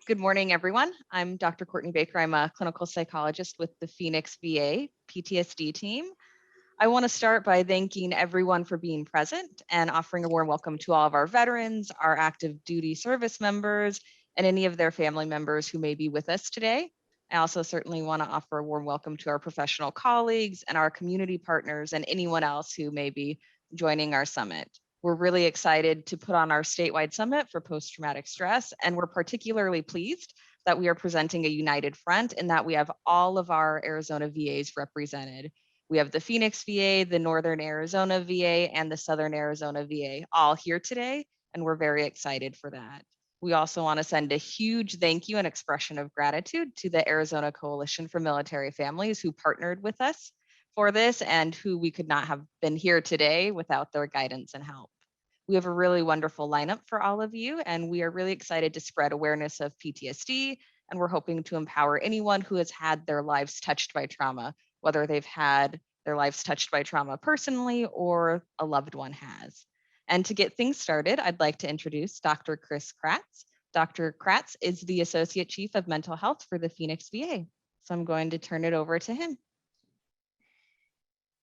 Good morning, everyone. I'm Dr. Courtney Baker. I'm a clinical psychologist with the Phoenix VA PTSD team. I want to start by thanking everyone for being present and offering a warm welcome to all of our veterans, our active duty service members, and any of their family members who may be with us today. I also certainly want to offer a warm welcome to our professional colleagues and our community partners and anyone else who may be joining our summit. We're really excited to put on our statewide summit for post-traumatic stress, and we're particularly pleased that we are presenting a united front and that we have all of our Arizona VAs represented. We have the Phoenix VA, the Northern Arizona VA, and the Southern Arizona VA all here today, and we're very excited for that. We also want to send a huge thank you and expression of gratitude to the Arizona Coalition for Military Families who partnered with us for this and who we could not have been here today without their guidance and help. We have a really wonderful lineup for all of you, and we are really excited to spread awareness of PTSD, and we're hoping to empower anyone who has had their lives touched by trauma, whether they've had their lives touched by trauma personally or a loved one has. And to get things started, I'd like to introduce Dr. Chris Kratz. Dr. Kratz is the Associate Chief of Mental Health for the Phoenix VA. So I'm going to turn it over to him.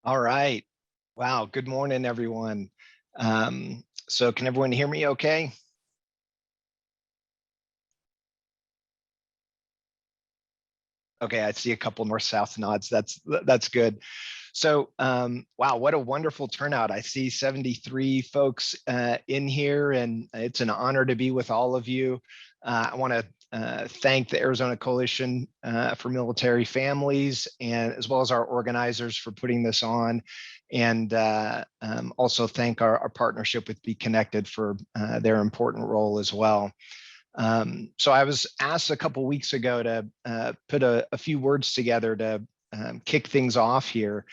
All right. Wow. Good morning, everyone. So can everyone hear me okay? Okay, I see a couple north-south nods. That's good. So, wow, what a wonderful turnout. I see 73 folks in here, and it's an honor to be with all of you. I want to thank the Arizona Coalition for Military Families, and as well as our organizers for putting this on, and also thank our partnership with Be Connected for their important role as well. So I was asked a couple weeks ago to put a few words together to kick things off here.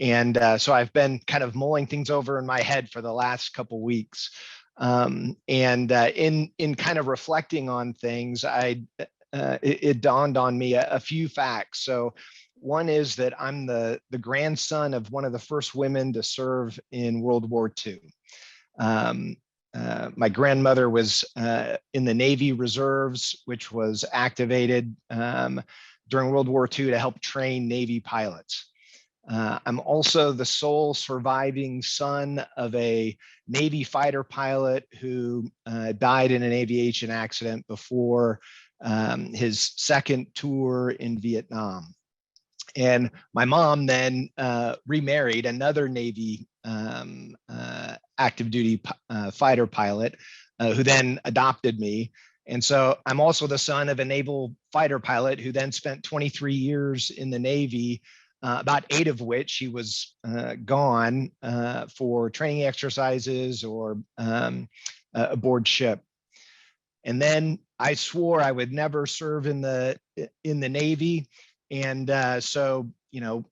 And so I've been kind of mulling things over in my head for the last couple weeks. And in kind of reflecting on things, it dawned on me a few facts. So one is that I'm the grandson of one of the first women to serve in World War II. My grandmother was in the Navy Reserves, which was activated during World War II to help train Navy pilots. I'm also the sole surviving son of a Navy fighter pilot who died in an aviation accident before his second tour in Vietnam. And my mom then remarried another Navy active duty fighter pilot who then adopted me. And so I'm also the son of a naval fighter pilot who then spent 23 years in the Navy, about 8 of which he was gone for training exercises or aboard ship. And then I swore I would never serve in the Navy. And so, you know,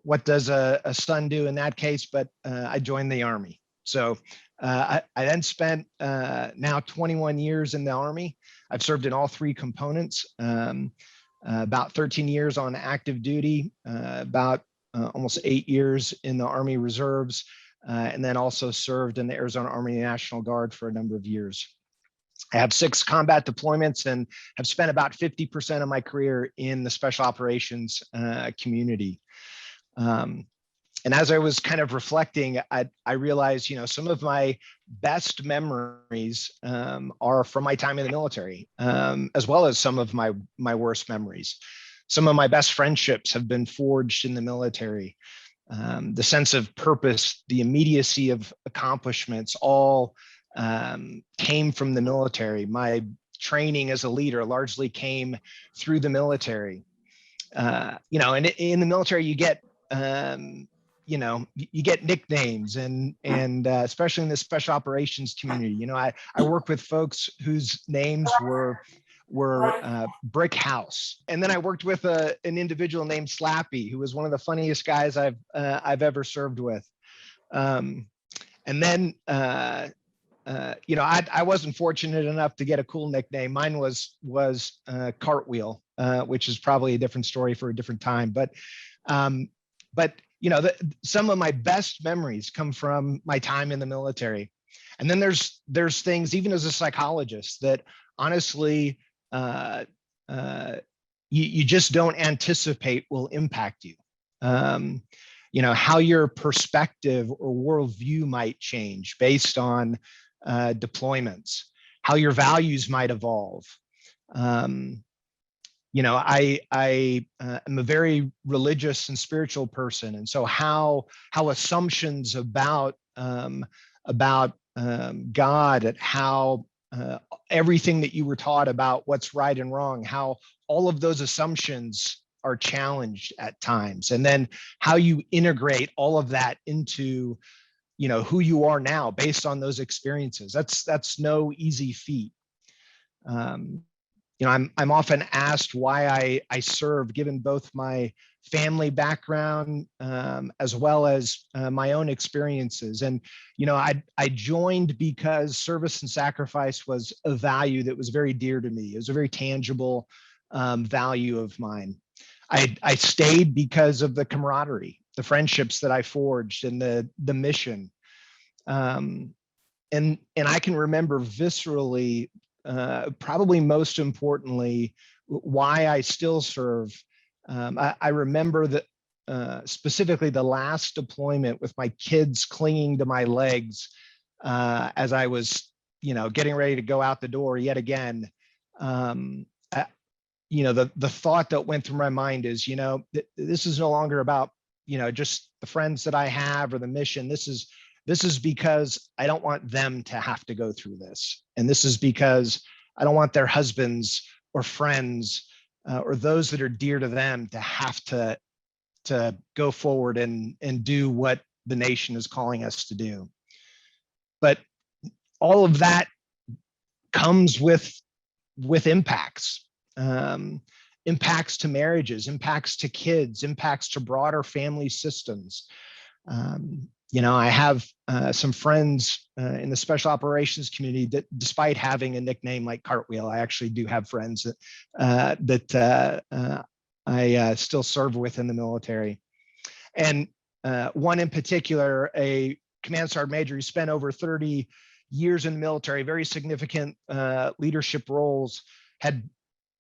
what does a son do in that case? But I joined the Army. So I then spent now 21 years in the Army. I've served in all 3 components, about 13 years on active duty, about almost 8 years in the Army Reserves, and then also served in the Arizona Army National Guard for a number of years. I have 6 combat deployments and have spent about 50% of my career in the special operations community. And as I was kind of reflecting, I realized, you know, some of my best memories are from my time in the military, as well as some of my worst memories. Some of my best friendships have been forged in the military. The sense of purpose, the immediacy of accomplishments, all came from the military. My training as a leader largely came through the military. You know, and in the military, you get, you know, you get nicknames, and especially in the special operations community. You know, I work with folks whose names were Brick House, and then I worked with an individual named Slappy, who was one of the funniest guys I've ever served with. And then you know, I wasn't fortunate enough to get a cool nickname. Mine was Cartwheel, which is probably a different story for a different time. But you know, some of my best memories come from my time in the military. And then there's things, even as a psychologist, that honestly uh, uh, you just don't anticipate will impact you. How your perspective or worldview might change based on deployments, how your values might evolve. I am a very religious and spiritual person, and so how assumptions about God, how everything that you were taught about what's right and wrong, how all of those assumptions are challenged at times, and then how you integrate all of that into who you are now based on those experiences. That's no easy feat. I'm often asked why I serve, given both my family background as well as my own experiences. And I joined because service and sacrifice was a value that was very dear to me. It was a very tangible value of mine. I stayed because of the camaraderie, the friendships that I forged, and the mission. And I can remember viscerally, probably most importantly, why I still serve. I remember that specifically the last deployment with my kids clinging to my legs as I was, getting ready to go out the door yet again. The thought that went through my mind is, this is no longer about, just the friends that I have or the mission. This is because I don't want them to have to go through this. And this is because I don't want their husbands or friends or those that are dear to them to have to go forward and do what the nation is calling us to do. But all of that comes with impacts. Impacts to marriages, impacts to kids, impacts to broader family systems. I have some friends in the special operations community that, despite having a nickname like Cartwheel, I actually do have friends that I still serve with in the military. And one in particular, a command sergeant major who spent over 30 years in the military, very significant leadership roles, had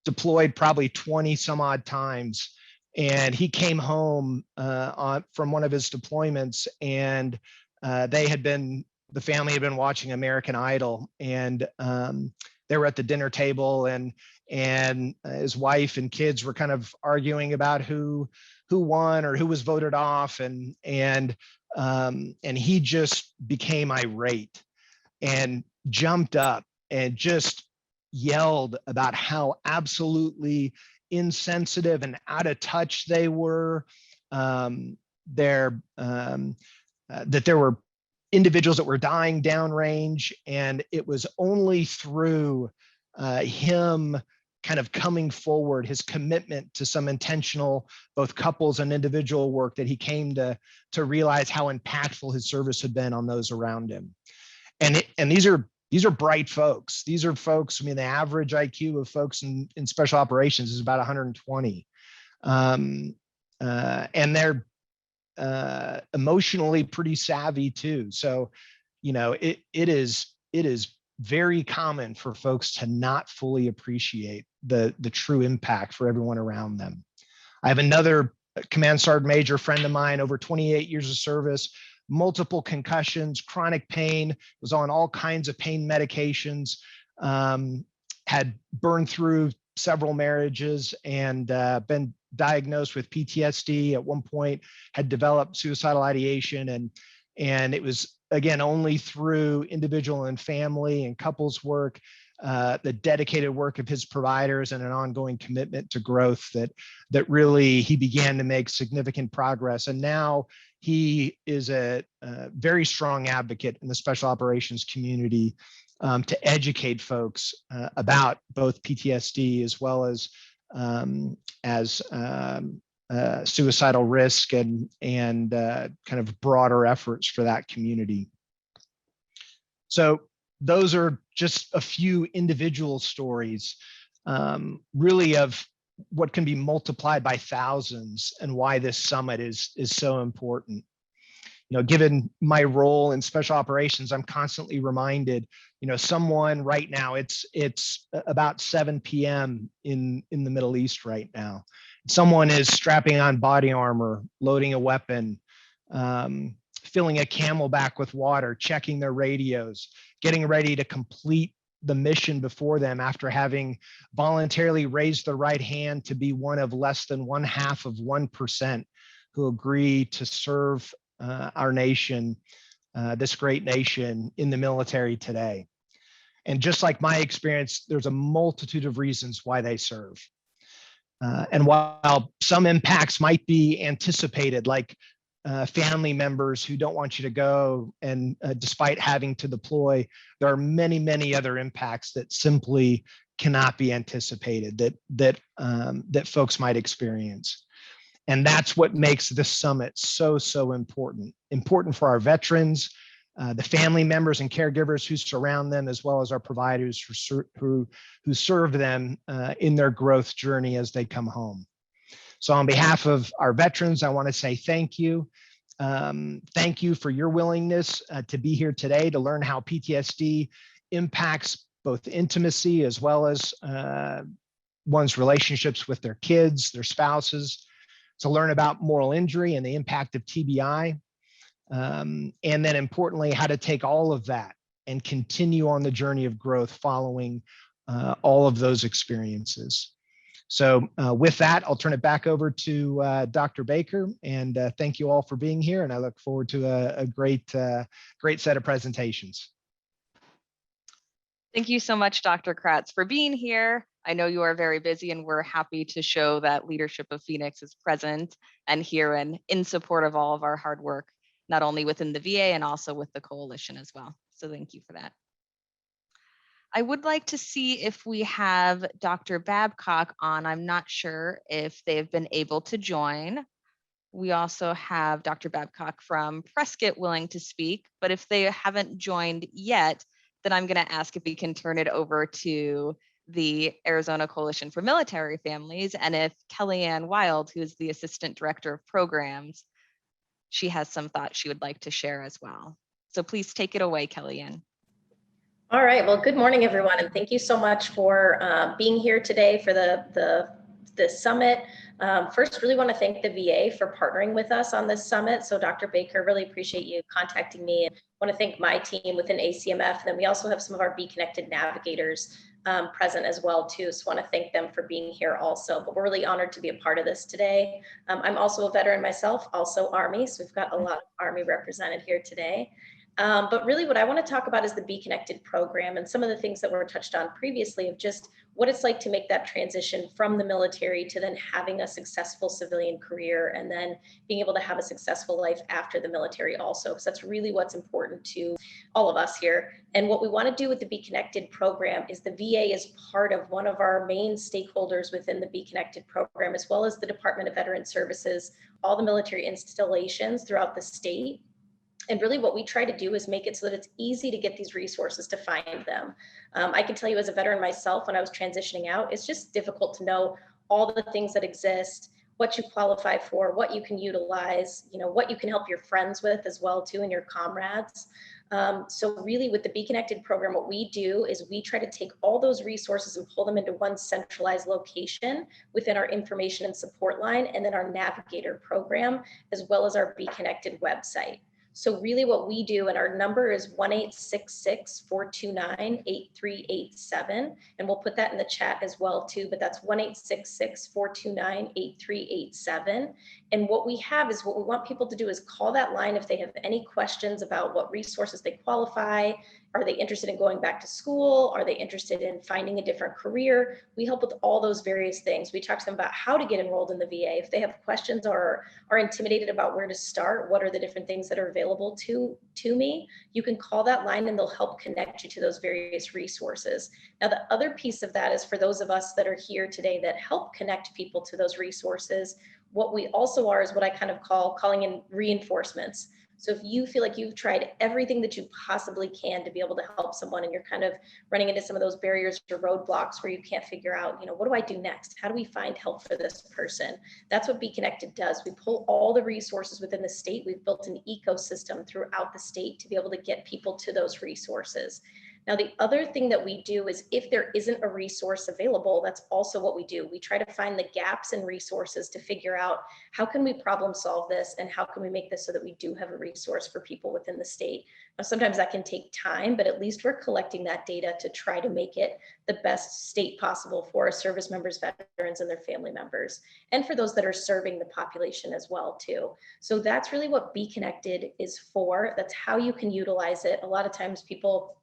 deployed probably 20 some odd times. And he came home from one of his deployments, and the family had been watching American Idol, and they were at the dinner table, and his wife and kids were kind of arguing about who won or who was voted off, and he just became irate and jumped up and just yelled about how absolutely insensitive and out of touch they were. That there were individuals that were dying downrange, and it was only through him kind of coming forward, his commitment to some intentional, both couples and individual work, that he came to realize how impactful his service had been on those around him. And these are bright folks. These are folks, the average IQ of folks in special operations is about 120. And they're emotionally pretty savvy too. So, it is very common for folks to not fully appreciate the true impact for everyone around them. I have another command sergeant major friend of mine, over 28 years of service, multiple concussions, chronic pain, was on all kinds of pain medications, had burned through several marriages, and been diagnosed with PTSD at one point, had developed suicidal ideation. And it was, again, only through individual and family and couples work, the dedicated work of his providers, and an ongoing commitment to growth that really he began to make significant progress. And now he is a very strong advocate in the special operations community to educate folks about both PTSD as well as suicidal risk and kind of broader efforts for that community. So those are just a few individual stories, really, of what can be multiplied by thousands, and why this summit is so important. Given my role in special operations, I'm constantly reminded, someone right now, it's about 7 p.m. in the Middle East right now. Someone is strapping on body armor, loading a weapon, filling a camelback with water, checking their radios, getting ready to complete the mission before them after having voluntarily raised their right hand to be one of less than 0.5% who agree to serve our nation, this great nation, in the military today. And just like my experience, there's a multitude of reasons why they serve. And while some impacts might be anticipated, like family members who don't want you to go, and despite having to deploy, there are many, many other impacts that simply cannot be anticipated that folks might experience. And that's what makes this summit so important. Important for our veterans, the family members and caregivers who surround them, as well as our providers who serve them in their growth journey as they come home. So on behalf of our veterans, I want to say thank you. Thank you for your willingness to be here today to learn how PTSD impacts both intimacy as well as one's relationships with their kids, their spouses, to learn about moral injury and the impact of TBI. And then importantly, how to take all of that and continue on the journey of growth following all of those experiences. So with that, I'll turn it back over to Dr. Baker, and thank you all for being here. And I look forward to a great set of presentations. Thank you so much, Dr. Kratz, for being here. I know you are very busy, and we're happy to show that leadership of Phoenix is present and here and in support of all of our hard work, not only within the VA and also with the coalition as well. So thank you for that. I would like to see if we have Dr. Babcock on. I'm not sure if they've been able to join. We also have Dr. Babcock from Prescott willing to speak, but if they haven't joined yet, then I'm going to ask if we can turn it over to the Arizona Coalition for Military Families, and if Kellyanne Wild, who is the Assistant Director of Programs, she has some thoughts she would like to share as well. So please take it away, Kellyanne. All right, well, good morning, everyone, and thank you so much for being here today for the summit. First, really want to thank the VA for partnering with us on this summit. So Dr. Baker, really appreciate you contacting me. And want to thank my team within ACMF. And then we also have some of our Be Connected navigators present as well too. So want to thank them for being here also. But we're really honored to be a part of this today. I'm also a veteran myself, also Army. So we've got a lot of Army represented here today. But really what I want to talk about is the Be Connected program and some of the things that were touched on previously of just what it's like to make that transition from the military to then having a successful civilian career and then being able to have a successful life after the military also, because that's really what's important to all of us here. And what we want to do with the Be Connected program is the VA is part of one of our main stakeholders within the Be Connected program, as well as the Department of Veterans Services, all the military installations throughout the state. And really what we try to do is make it so that it's easy to get these resources, to find them. I can tell you as a veteran myself, when I was transitioning out, it's just difficult to know all the things that exist, what you qualify for, what you can utilize, what you can help your friends with as well too, and your comrades. So really with the Be Connected program, what we do is we try to take all those resources and pull them into one centralized location within our information and support line, and then our navigator program, as well as our Be Connected website. So really what we do, and our number is 1-866-429-8387. And we'll put that in the chat as well too, but that's 1-866-429-8387. And what we have is what we want people to do is call that line if they have any questions about what resources they qualify. Are they interested in going back to school? Are they interested in finding a different career? We help with all those various things. We talk to them about how to get enrolled in the VA. If they have questions or are intimidated about where to start, what are the different things that are available to me, you can call that line and they'll help connect you to those various resources. Now, the other piece of that is for those of us that are here today that help connect people to those resources. What we also are is what I kind of call calling in reinforcements. So if you feel like you've tried everything that you possibly can to be able to help someone, and you're kind of running into some of those barriers or roadblocks where you can't figure out, what do I do next? How do we find help for this person? That's what Be Connected does. We pull all the resources within the state. We've built an ecosystem throughout the state to be able to get people to those resources. Now, the other thing that we do is if there isn't a resource available, that's also what we do. We try to find the gaps in resources to figure out how can we problem solve this and how can we make this so that we do have a resource for people within the state. Now, sometimes that can take time, but at least we're collecting that data to try to make it the best state possible for our service members, veterans, and their family members, and for those that are serving the population as well too. So that's really what Be Connected is for. That's how you can utilize it. A lot of times people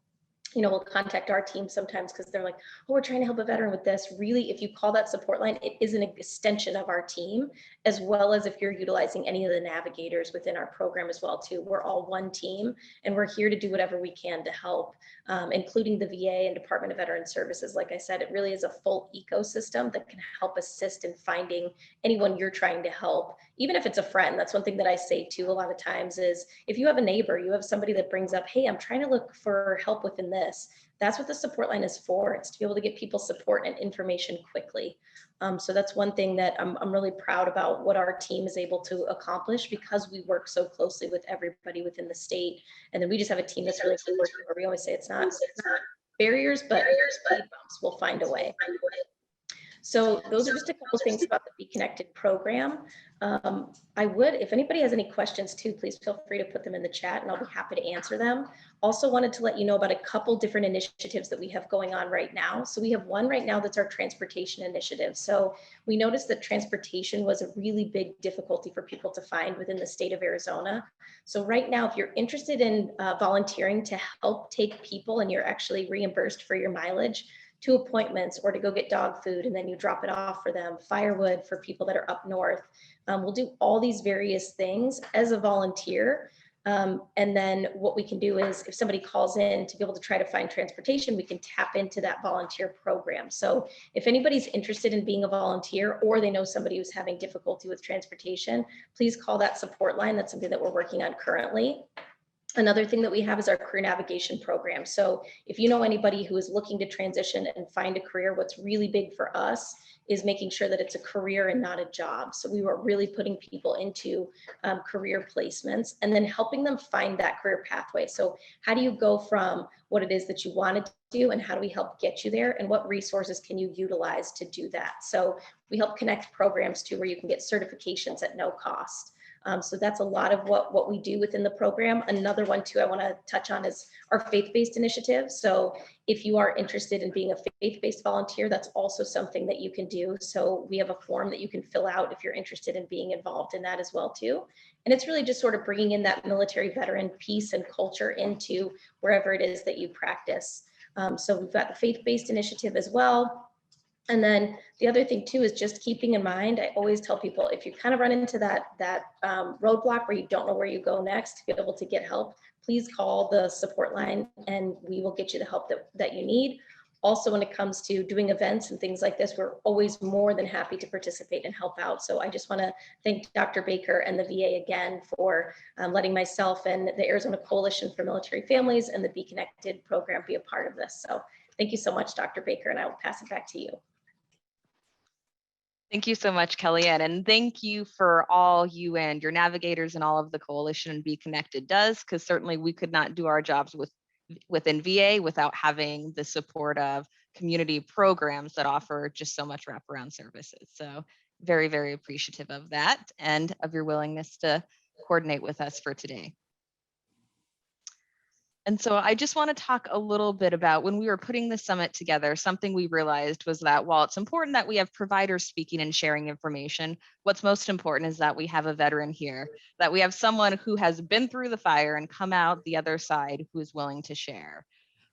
will contact our team sometimes because they're like, oh, we're trying to help a veteran with this. Really, if you call that support line, it is an extension of our team, as well as if you're utilizing any of the navigators within our program as well too. We're all one team, and we're here to do whatever we can to help, including the VA and Department of Veteran Services. Like I said, it really is a full ecosystem that can help assist in finding anyone you're trying to help, even if it's a friend. That's one thing that I say too a lot of times is if you have a neighbor, you have somebody that brings up, hey, I'm trying to look for help within this. That's what the support line is for. It's to be able to get people support and information quickly. So that's one thing that I'm really proud about what our team is able to accomplish because we work so closely with everybody within the state. And then we just have a team that's really working where we always say it's not barriers, but speed bumps. We'll find a way. So those are just a couple things about the Be Connected program. I would, if anybody has any questions too, please feel free to put them in the chat and I'll be happy to answer them. Also wanted to let you know about a couple different initiatives that we have going on right now. So we have one right now that's our transportation initiative. So we noticed that transportation was a really big difficulty for people to find within the state of Arizona. So right now, if you're interested in volunteering to help take people and you're actually reimbursed for your mileage to appointments or to go get dog food and then you drop it off for them, firewood for people that are up north. We'll do all these various things as a volunteer. And then what we can do is if somebody calls in to be able to try to find transportation, we can tap into that volunteer program. So if anybody's interested in being a volunteer or they know somebody who's having difficulty with transportation, please call that support line. That's something that we're working on currently. Another thing that we have is our career navigation program. So if you know anybody who is looking to transition and find a career, what's really big for us is making sure that it's a career and not a job. So we were really putting people into career placements and then helping them find that career pathway. So how do you go from what it is that you want to do and how do we help get you there and what resources can you utilize to do that? So we help connect programs to where you can get certifications at no cost. So that's a lot of what we do within the program. Another one too I want to touch on is our faith-based initiative. So if you are interested in being a faith-based volunteer, that's also something that you can do. So we have a form that you can fill out if you're interested in being involved in that as well too. And it's really just sort of bringing in that military veteran piece and culture into wherever it is that you practice. So we've got the faith-based initiative as well. And then the other thing too is just keeping in mind, I always tell people, if you kind of run into that roadblock where you don't know where you go next to be able to get help, please call the support line and we will get you the help that you need. Also, when it comes to doing events and things like this, we're always more than happy to participate and help out. So I just want to thank Dr. Baker and the VA again for letting myself and the Arizona Coalition for Military Families and the Be Connected program be a part of this. So thank you so much, Dr. Baker, and I will pass it back to you. Thank you so much, Kellyanne, and thank you for all you and your navigators and all of the coalition and Be Connected does, because certainly we could not do our jobs within VA without having the support of community programs that offer just so much wraparound services. So very, very appreciative of that and of your willingness to coordinate with us for today. And so I just want to talk a little bit about when we were putting the summit together, something we realized was that while it's important that we have providers speaking and sharing information, what's most important is that we have a veteran here, that we have someone who has been through the fire and come out the other side who is willing to share.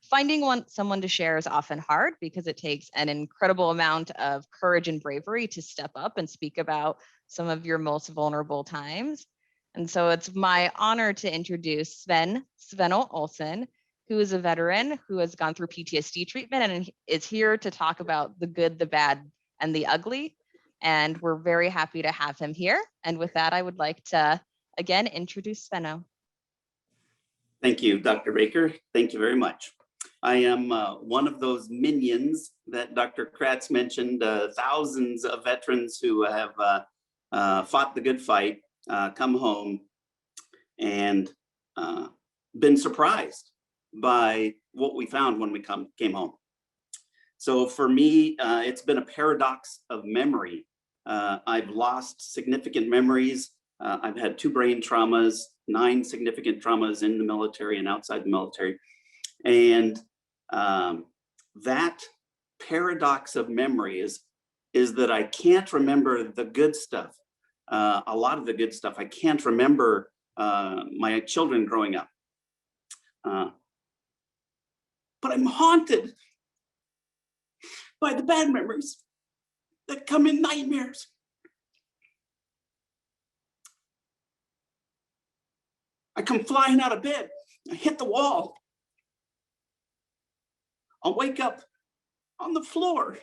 Finding someone to share is often hard because it takes an incredible amount of courage and bravery to step up and speak about some of your most vulnerable times. And so it's my honor to introduce Sveno Olsen, who is a veteran who has gone through PTSD treatment and is here to talk about the good, the bad, and the ugly. And we're very happy to have him here. And with that, I would like to, again, introduce Sveno. Thank you, Dr. Baker. Thank you very much. I am one of those minions that Dr. Kratz mentioned, thousands of veterans who have fought the good fight, come home and been surprised by what we found when we came home. So for me, it's been a paradox of memory. I've lost significant memories. I've had 2 brain traumas, 9 significant traumas in the military and outside the military. And that paradox of memory is that I can't remember the good stuff. A lot of the good stuff. I can't remember my children growing up. But I'm haunted by the bad memories that come in nightmares. I come flying out of bed, I hit the wall. I'll wake up on the floor.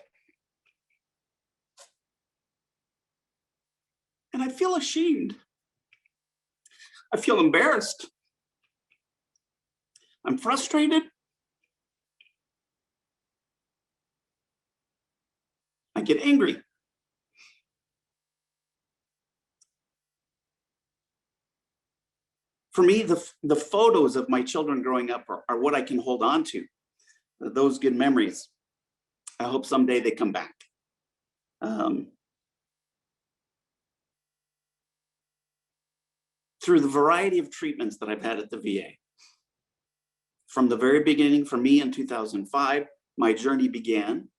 And I feel ashamed. I feel embarrassed. I'm frustrated. I get angry. For me, the photos of my children growing up are what I can hold on to, those good memories. I hope someday they come back. Through the variety of treatments that I've had at the VA, from the very beginning for me in 2005, my journey began,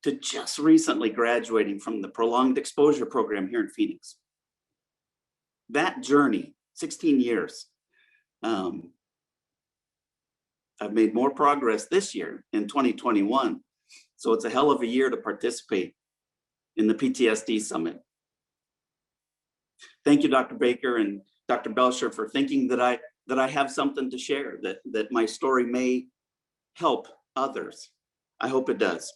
to just recently graduating from the prolonged exposure program here in Phoenix. That journey, 16 years. I've made more progress this year in 2021. So it's a hell of a year to participate in the PTSD Summit. Thank you, Dr. Baker and Dr. Belcher, for thinking that I have something to share, that my story may help others. I hope it does.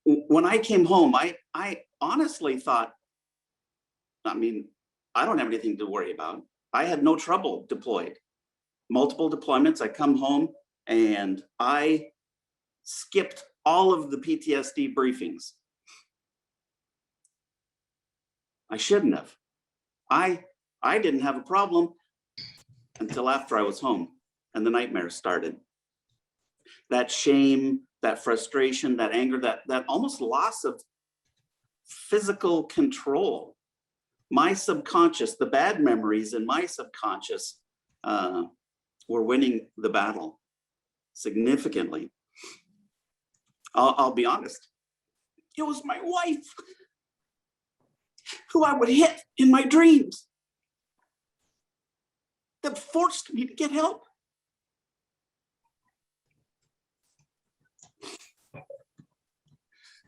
When I came home, I honestly thought, I mean, I don't have anything to worry about. I had no trouble deployed. Multiple deployments, I come home and I skipped all of the PTSD briefings. I shouldn't have. I didn't have a problem until after I was home and the nightmares started. That shame, that frustration, that anger, that almost loss of physical control. My subconscious, the bad memories in my subconscious were winning the battle significantly. I'll be honest. It was my wife who I would hit in my dreams that forced me to get help.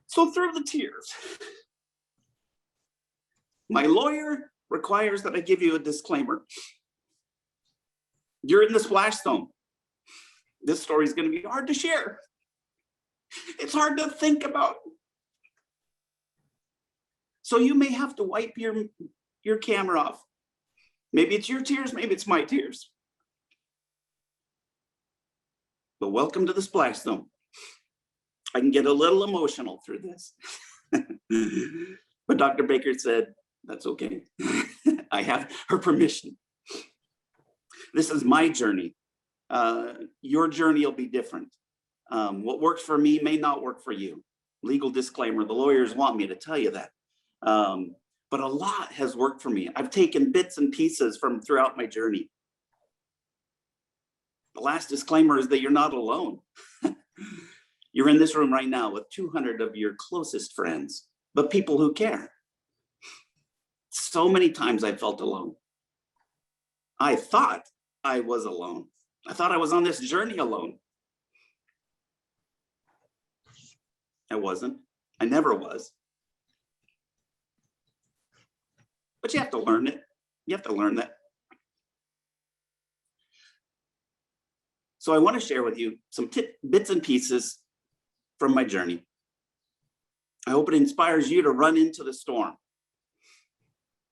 So through the tears, my lawyer requires that I give you a disclaimer. You're in the splash zone. This story is going to be hard to share. It's hard to think about. So you may have to wipe your camera off. Maybe it's your tears, maybe it's my tears. But welcome to the splash zone. I can get a little emotional through this. But Dr. Baker said, that's okay. I have her permission. This is my journey. Your journey will be different. What works for me may not work for you. Legal disclaimer, the lawyers want me to tell you that. But a lot has worked for me. I've taken bits and pieces from throughout my journey. The last disclaimer is that you're not alone. You're in this room right now with 200 of your closest friends, but people who care. So many times I felt alone. I thought I was alone. I thought I was on this journey alone. I wasn't. I never was. But you have to learn it. You have to learn that. So I want to share with you some bits and pieces from my journey. I hope it inspires you to run into the storm.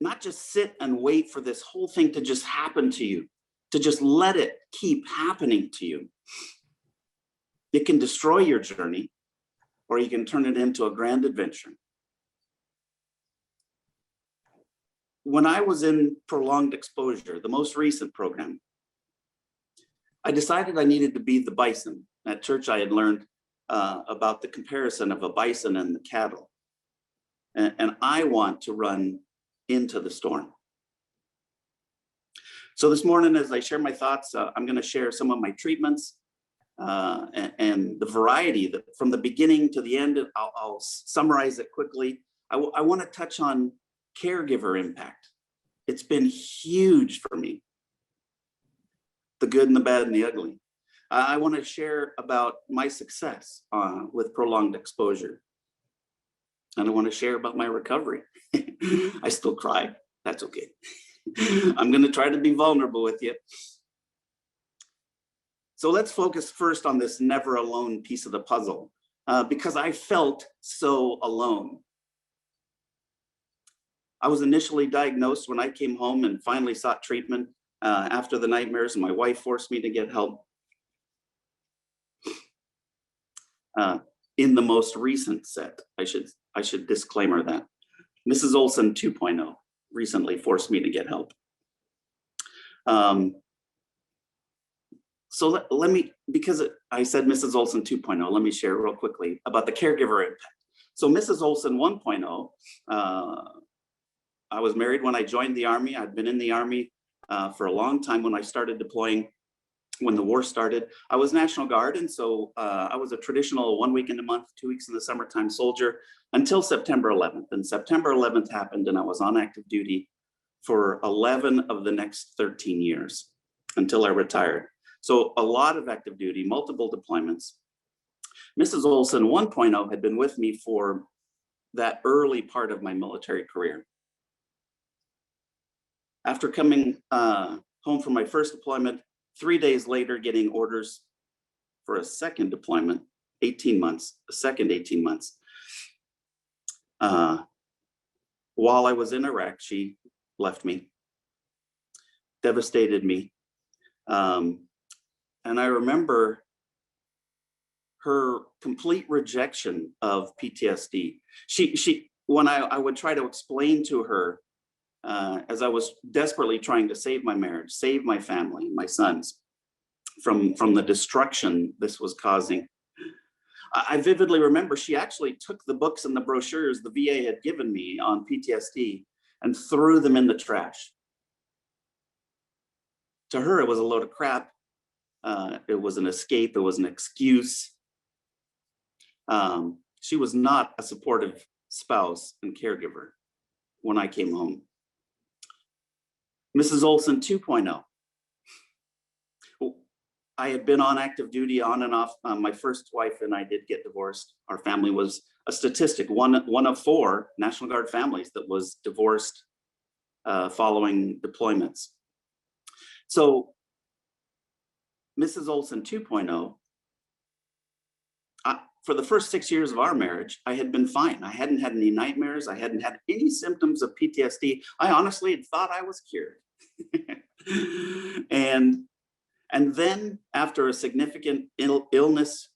not just sit and wait for this whole thing to just happen to you, to just let it keep happening to you. It can destroy your journey, or you can turn it into a grand adventure. When I was in prolonged exposure, the most recent program, I decided I needed to be the bison. At church, I had learned about the comparison of a bison and the cattle. And I want to run into the storm. So this morning, as I share my thoughts, I'm going to share some of my treatments and the variety that from the beginning to the end. I'll summarize it quickly. I want to touch on caregiver impact. It's been huge for me. The good and the bad and the ugly. I want to share about my success with prolonged exposure. And I want to share about my recovery. I still cry. That's okay. I'm going to try to be vulnerable with you. So let's focus first on this never alone piece of the puzzle, because I felt so alone. I was initially diagnosed when I came home and finally sought treatment after the nightmares, and my wife forced me to get help. In the most recent set, I should disclaimer that Mrs. Olson 2.0 recently forced me to get help. So let me, because I said Mrs. Olson 2.0, let me share real quickly about the caregiver impact. So Mrs. Olson 1.0, I was married when I joined the Army. I'd been in the Army for a long time when I started deploying. When the war started, I was National Guard, and so I was a traditional 1 week in a month, 2 weeks in the summertime soldier until September 11th. And September 11th happened, and I was on active duty for 11 of the next 13 years until I retired. So a lot of active duty, multiple deployments. Mrs. Olson 1.0 had been with me for that early part of my military career. After coming home from my first deployment, 3 days later, getting orders for a second deployment, 18 months, a second 18 months. While I was in Iraq, she left me, devastated me. And I remember her complete rejection of PTSD. When I would try to explain to her, as I was desperately trying to save my marriage, save my family, my sons, from the destruction this was causing. I vividly remember she actually took the books and the brochures the VA had given me on PTSD and threw them in the trash. To her, it was a load of crap. It was an escape. It was an excuse. She was not a supportive spouse and caregiver when I came home. Mrs. Olson 2.0. I had been on active duty on and off. My first wife and I did get divorced. Our family was a statistic, one of 4 National Guard families that was divorced following deployments. So Mrs. Olson 2.0, for the first 6 years of our marriage, I had been fine. I hadn't had any nightmares. I hadn't had any symptoms of PTSD. I honestly had thought I was cured. And then after a significant illness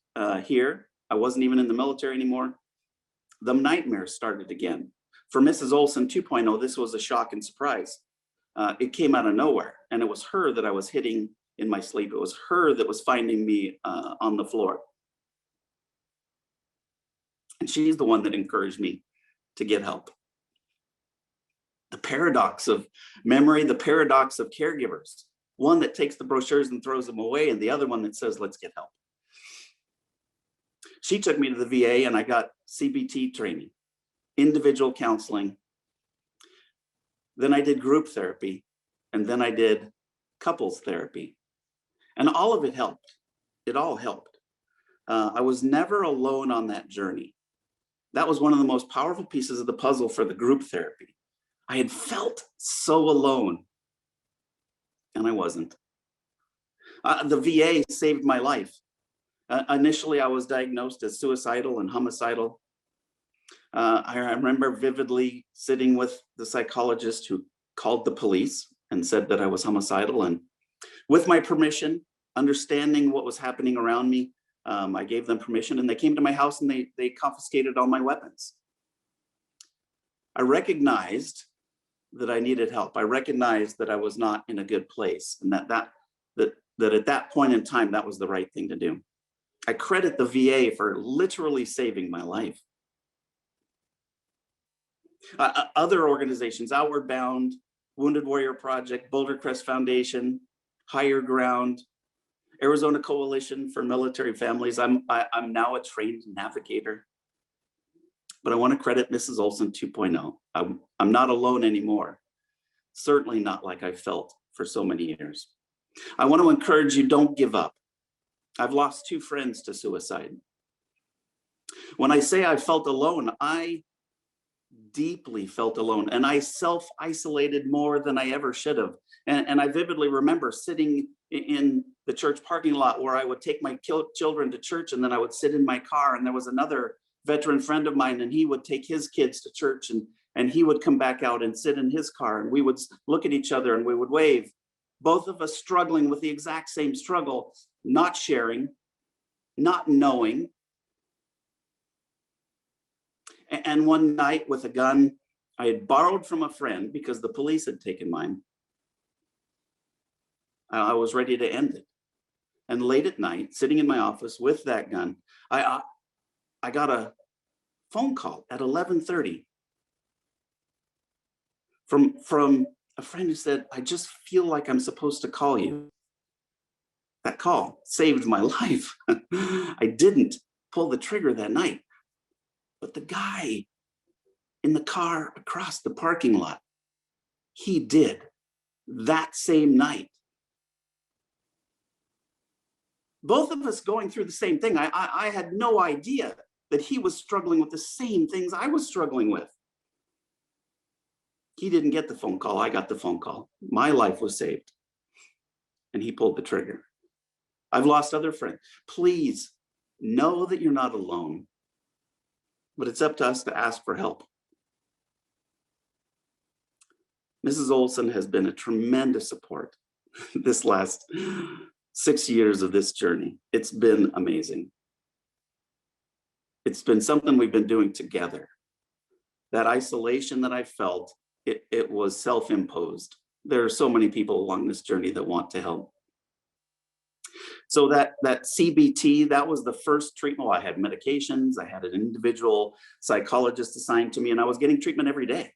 here, I wasn't even in the military anymore, the nightmares started again. For Mrs. Olson 2.0, this was a shock and surprise. It came out of nowhere, and it was her that I was hitting in my sleep. It was her that was finding me on the floor. And she's the one that encouraged me to get help. The paradox of memory, the paradox of caregivers. One that takes the brochures and throws them away, and the other one that says, let's get help. She took me to the VA, and I got CBT training, individual counseling. Then I did group therapy, and then I did couples therapy. And all of it helped. It all helped. I was never alone on that journey. That was one of the most powerful pieces of the puzzle for the group therapy. I had felt so alone, and I wasn't. The VA saved my life. Initially, I was diagnosed as suicidal and homicidal. I remember vividly sitting with the psychologist who called the police and said that I was homicidal. And with my permission, understanding what was happening around me, I gave them permission, and they came to my house and they confiscated all my weapons. I recognized that I needed help. I recognized that I was not in a good place, and that at that point in time, that was the right thing to do. I credit the VA for literally saving my life. Other organizations, Outward Bound, Wounded Warrior Project, Boulder Crest Foundation, Higher Ground, Arizona Coalition for Military Families. I'm now a trained navigator. But I want to credit Mrs. Olson 2.0. I'm not alone anymore. Certainly not like I felt for so many years. I want to encourage you, don't give up. I've lost 2 friends to suicide. When I say I felt alone, I deeply felt alone, and I self-isolated more than I ever should have. And I vividly remember sitting in the church parking lot where I would take my children to church, and then I would sit in my car, and there was another veteran friend of mine, and he would take his kids to church, and he would come back out and sit in his car, and we would look at each other and we would wave. Both of us struggling with the exact same struggle, not sharing, not knowing. And one night with a gun I had borrowed from a friend because the police had taken mine, I was ready to end it. And late at night, sitting in my office with that gun, I got a phone call at 11:30 from a friend who said, "I just feel like I'm supposed to call you." That call saved my life. I didn't pull the trigger that night, but the guy in the car across the parking lot, he did that same night. Both of us going through the same thing. I had no idea that he was struggling with the same things I was struggling with. He didn't get the phone call. I got the phone call. My life was saved. And he pulled the trigger. I've lost other friends. Please know that you're not alone, but it's up to us to ask for help. Mrs. Olson has been a tremendous support this last 6 years of this journey. It's been amazing. It's been something we've been doing together. That isolation that I felt, it was self-imposed. There are so many people along this journey that want to help. So that CBT, that was the first treatment. Well, I had medications, I had an individual psychologist assigned to me, and I was getting treatment every day.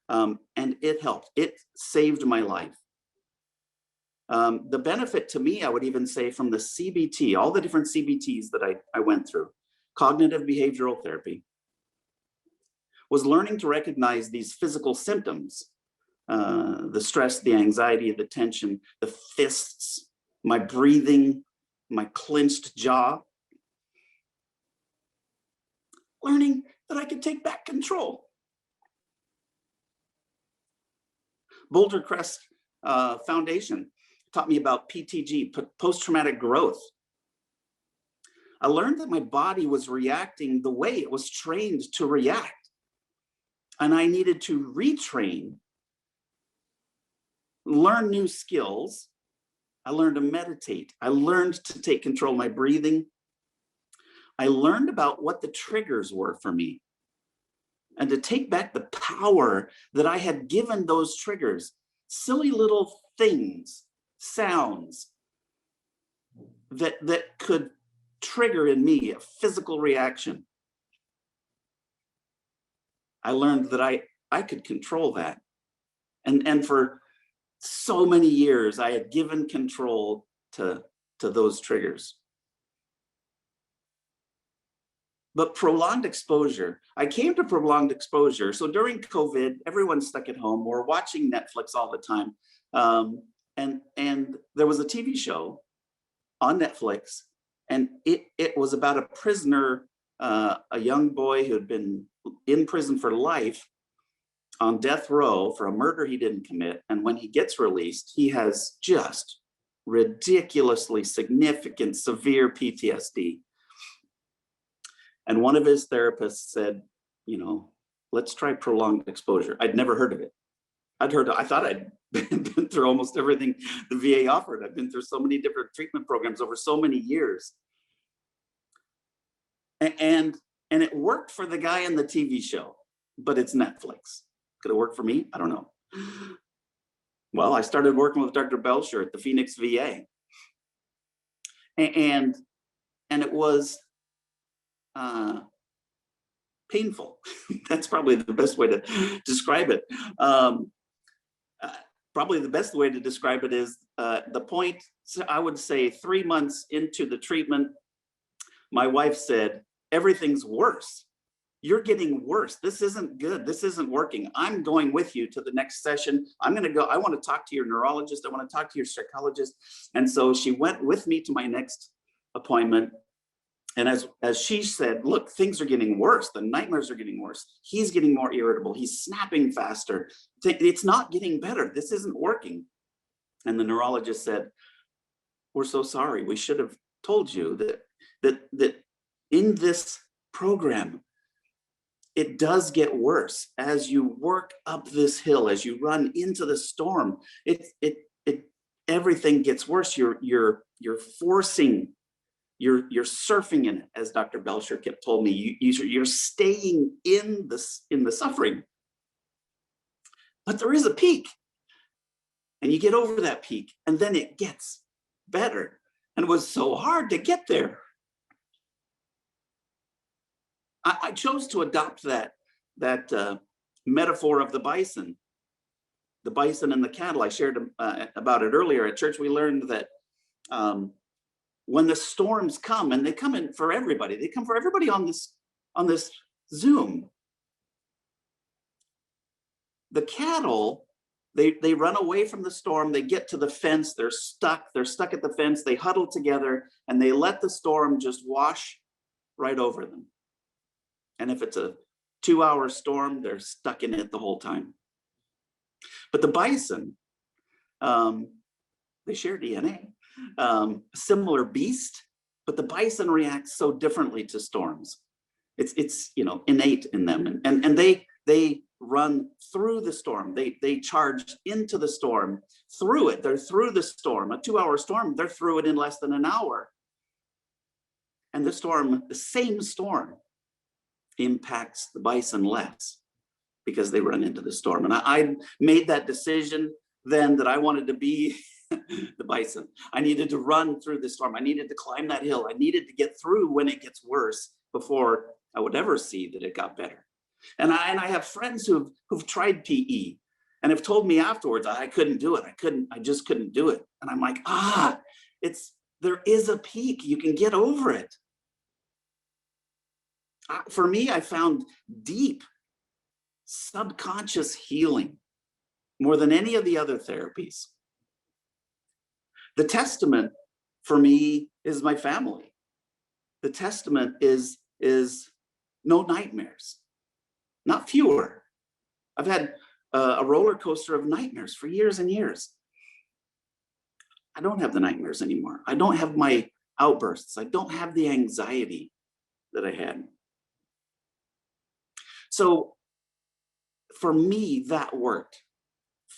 And it helped. It saved my life. The benefit to me, I would even say, from the CBT, all the different CBTs that I went through, cognitive behavioral therapy, was learning to recognize these physical symptoms, the stress, the anxiety, the tension, the fists, my breathing, my clenched jaw. Learning that I could take back control. Boulder Crest Foundation taught me about PTG, post-traumatic growth. I learned that my body was reacting the way it was trained to react. And I needed to retrain, learn new skills. I learned to meditate. I learned to take control of my breathing. I learned about what the triggers were for me and to take back the power that I had given those triggers, silly little things, sounds that could trigger in me a physical reaction. I learned that I could control that. And for so many years, I had given control to those triggers. But prolonged exposure, I came to prolonged exposure. So during COVID, everyone's stuck at home. We're watching Netflix all the time. And there was a TV show on Netflix, and it was about a prisoner, a young boy who had been in prison for life on death row for a murder he didn't commit. And when he gets released, he has just ridiculously significant, severe PTSD. And one of his therapists said, let's try prolonged exposure. I'd never heard of it. I thought I'd been through almost everything the VA offered. I've been through so many different treatment programs over so many years. And it worked for the guy in the TV show, but it's Netflix. Could it work for me? I don't know. Well, I started working with Dr. Belcher at the Phoenix VA. And it was painful. That's probably the best way to describe it. Probably the best way to describe it is the point, I would say 3 months into the treatment, my wife said, everything's worse. You're getting worse. This isn't good. This isn't working. I'm going with you to the next session. I'm going to go. I want to talk to your neurologist. I want to talk to your psychologist. And so she went with me to my next appointment. And as she said, look, things are getting worse. The nightmares are getting worse. He's getting more irritable. He's snapping faster. It's not getting better. This isn't working. And the neurologist said, we're so sorry. We should have told you that in this program, it does get worse as you work up this hill, as you run into the storm. Everything gets worse. You're forcing. You're surfing in it, as Dr. Belcher kept told me. You're staying in the suffering. But there is a peak, and you get over that peak, and then it gets better. And it was so hard to get there. I chose to adopt that metaphor of the bison and the cattle. I shared about it earlier at church. We learned that when the storms come, and they come in for everybody, they come for everybody on this Zoom. The cattle, they run away from the storm. They get to the fence. They're stuck at the fence. They huddle together and they let the storm just wash right over them. And if it's a 2-hour storm, they're stuck in it the whole time. But the bison, they share DNA, similar beast, but the bison reacts so differently to storms. It's innate in them, and they run through the storm. They charge into the storm, through it. They're through the storm. A 2-hour storm, they're through it in less than an hour. And the same storm, impacts the bison less because they run into the storm. And I made that decision then that I wanted to be the bison. I needed to run through the storm. I needed to climb that hill. I needed to get through when it gets worse before I would ever see that it got better. And I have friends who've tried PE and have told me afterwards, I couldn't do it. I just couldn't do it. And I'm like, there is a peak. You can get over it. For me, I found deep subconscious healing more than any of the other therapies. The testament for me is my family. The testament is no nightmares, not fewer. I've had a roller coaster of nightmares for years and years. I don't have the nightmares anymore. I don't have my outbursts. I don't have the anxiety that I had. So for me, that worked.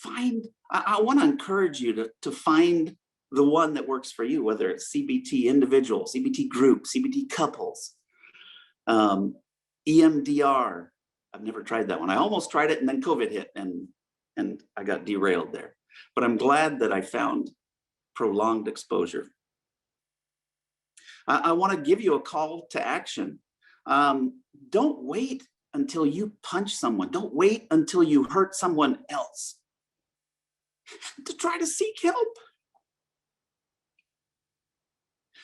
I want to encourage you to find the one that works for you, whether it's CBT individual, CBT group, CBT couples, EMDR. I've never tried that one. I almost tried it and then COVID hit and I got derailed there. But I'm glad that I found prolonged exposure. I want to give you a call to action. Don't wait until you punch someone. Don't wait until you hurt someone else to try to seek help.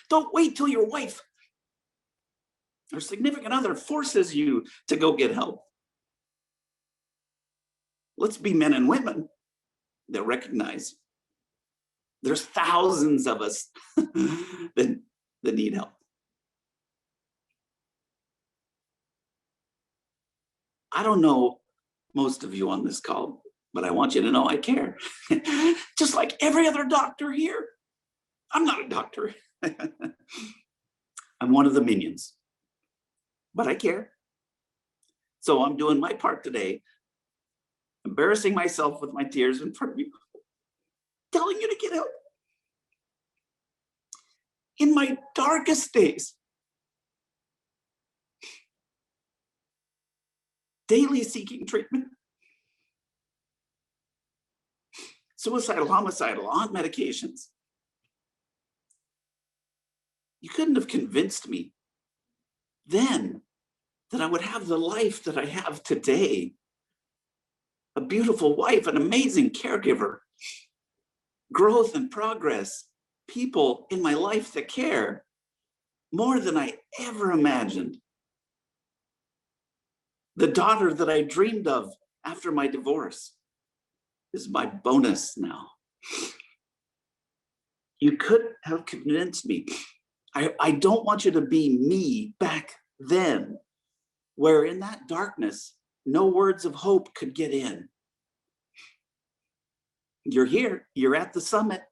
Don't wait till your wife or significant other forces you to go get help. Let's be men and women that recognize there's thousands of us that need help. I don't know most of you on this call, but I want you to know I care. Just like every other doctor here. I'm not a doctor. I'm one of the minions, but I care. So I'm doing my part today, embarrassing myself with my tears in front of you, telling you to get help. In my darkest days, daily seeking treatment, suicidal, homicidal, on medications. You couldn't have convinced me then that I would have the life that I have today. A beautiful wife, an amazing caregiver, growth and progress, people in my life that care more than I ever imagined. The daughter that I dreamed of after my divorce is my bonus now. You could have convinced me. I don't want you to be me back then, where in that darkness, no words of hope could get in. You're here, you're at the summit.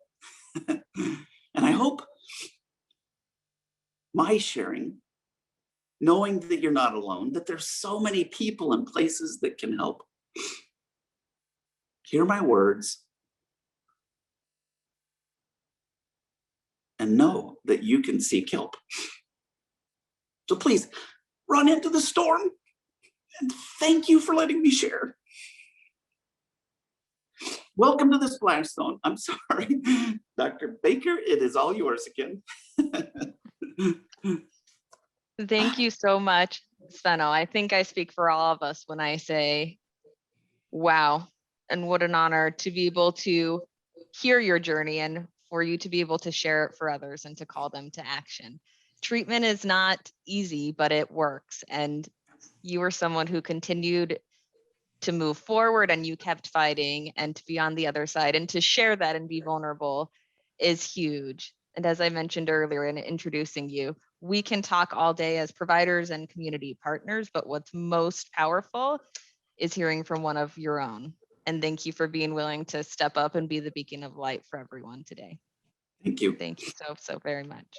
And I hope my sharing, knowing that you're not alone, that there's so many people and places that can help. Hear my words and know that you can seek help. So please run into the storm, and thank you for letting me share. Welcome to the Splash Zone. I'm sorry, Dr. Baker, it is all yours again. Thank you so much, Sveno. I think I speak for all of us when I say, wow, and what an honor to be able to hear your journey and for you to be able to share it for others and to call them to action. Treatment is not easy, but it works. And you were someone who continued to move forward and you kept fighting, and to be on the other side and to share that and be vulnerable is huge. And as I mentioned earlier in introducing you, we can talk all day as providers and community partners, but what's most powerful is hearing from one of your own. And thank you for being willing to step up and be the beacon of light for everyone today. Thank you. Thank you so very much.